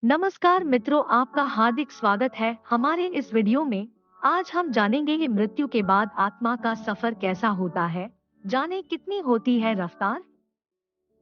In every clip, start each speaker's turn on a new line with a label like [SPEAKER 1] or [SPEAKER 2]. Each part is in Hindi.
[SPEAKER 1] नमस्कार मित्रों, आपका हार्दिक स्वागत है हमारे इस वीडियो में। आज हम जानेंगे कि मृत्यु के बाद आत्मा का सफर कैसा होता है। जाने कितनी होती है रफ्तार।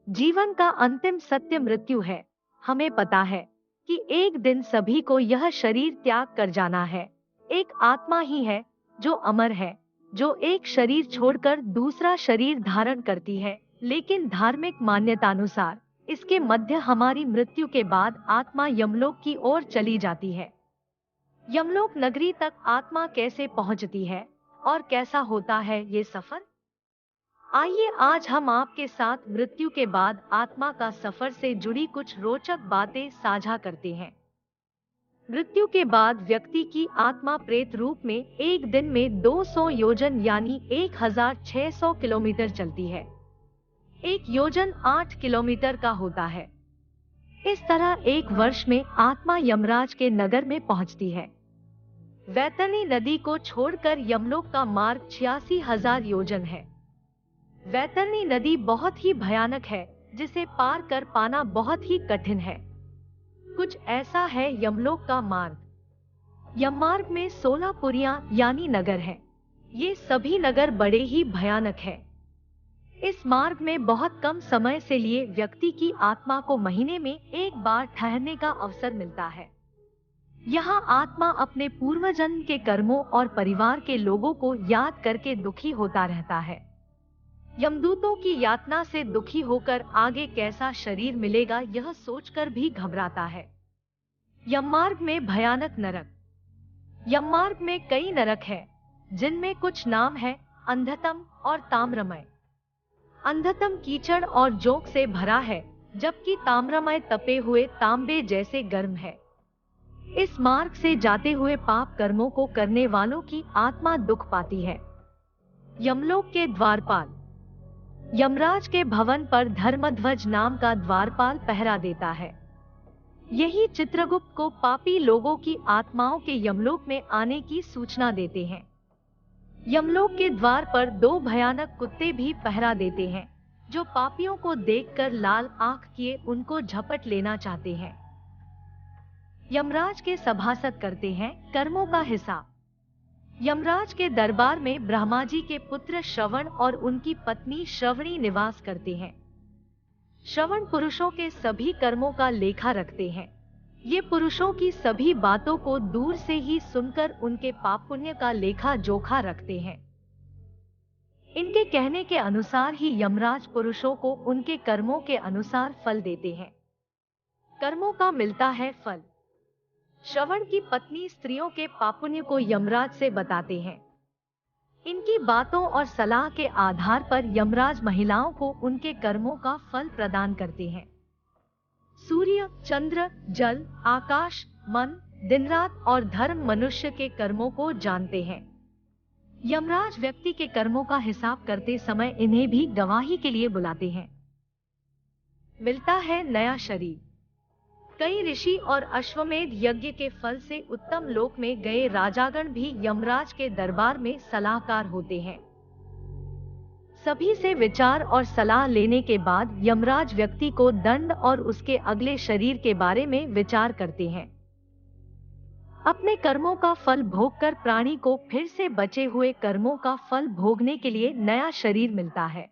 [SPEAKER 1] जीवन का अंतिम सत्य मृत्यु है। हमें पता है कि एक दिन सभी को यह शरीर त्याग कर जाना है। एक आत्मा ही है जो अमर है, जो एक शरीर छोड़कर दूसरा शरीर धारण करती है। लेकिन धार्मिक मान्यतानुसार इसके मध्य हमारी मृत्यु के बाद आत्मा यमलोक की ओर चली जाती है। यमलोक नगरी तक आत्मा कैसे पहुंचती है और कैसा होता है ये सफर। आइए आज हम आपके साथ मृत्यु के बाद आत्मा का सफर से जुड़ी कुछ रोचक बातें साझा करते हैं। मृत्यु के बाद व्यक्ति की आत्मा प्रेत रूप में एक दिन में 200 योजन यानी 1600 किलोमीटर चलती है। एक योजन 8 किलोमीटर का होता है। इस तरह एक वर्ष में आत्मा यमराज के नगर में पहुंचती है। वैतरणी नदी को छोड़कर यमलोक का मार्ग 86,000 योजन है। वैतरणी नदी बहुत ही भयानक है, जिसे पार कर पाना बहुत ही कठिन है। कुछ ऐसा है यमलोक का मार्ग। यम मार्ग में 16 पुरियां यानी नगर हैं। ये सभी नगर बड़े ही भयानक है। इस मार्ग में बहुत कम समय से लिए व्यक्ति की आत्मा को महीने में एक बार ठहरने का अवसर मिलता है। यहाँ आत्मा अपने पूर्वजन्म के कर्मों और परिवार के लोगों को याद करके दुखी होता रहता है। यमदूतों की यातना से दुखी होकर आगे कैसा शरीर मिलेगा यह सोचकर भी घबराता है। यममार्ग में भयानक नरक। यममार्ग में कई नरक है, जिनमें कुछ नाम है अंधतम और ताम्रमय। अंधतम कीचड़ और जोंक से भरा है, जबकि ताम्रमय तपे हुए तांबे जैसे गर्म है। इस मार्ग से जाते हुए पाप कर्मों को करने वालों की आत्मा दुख पाती है। यमलोक के द्वारपाल। यमराज के भवन पर धर्मध्वज नाम का द्वारपाल पहरा देता है। यही चित्रगुप्त को पापी लोगों की आत्माओं के यमलोक में आने की सूचना देते हैं। यमलोक के द्वार पर 2 भयानक कुत्ते भी पहरा देते हैं, जो पापियों को देखकर लाल आंख किए उनको झपट लेना चाहते हैं। यमराज के सभासद करते हैं कर्मों का हिसाब। यमराज के दरबार में ब्रह्मा जी के पुत्र श्रवण और उनकी पत्नी श्रवणी निवास करते हैं। श्रवण पुरुषों के सभी कर्मों का लेखा रखते हैं। ये पुरुषों की सभी बातों को दूर से ही सुनकर उनके पाप पुण्य का लेखा जोखा रखते हैं। इनके कहने के अनुसार ही यमराज पुरुषों को उनके कर्मों के अनुसार फल देते हैं। कर्मों का मिलता है फल। श्रवण की पत्नी स्त्रियों के पाप पुण्य को यमराज से बताते हैं। इनकी बातों और सलाह के आधार पर यमराज महिलाओं को उनके कर्मों का फल प्रदान करते हैं। सूर्य, चंद्र, जल, आकाश, मन, दिन रात और धर्म मनुष्य के कर्मों को जानते हैं। यमराज व्यक्ति के कर्मों का हिसाब करते समय इन्हें भी गवाही के लिए बुलाते हैं। मिलता है नया शरीर। कई ऋषि और अश्वमेध यज्ञ के फल से उत्तम लोक में गए राजागण भी यमराज के दरबार में सलाहकार होते हैं। सभी से विचार और सलाह लेने के बाद यमराज व्यक्ति को दंड और उसके अगले शरीर के बारे में विचार करते हैं। अपने कर्मों का फल भोगकर प्राणी को फिर से बचे हुए कर्मों का फल भोगने के लिए नया शरीर मिलता है।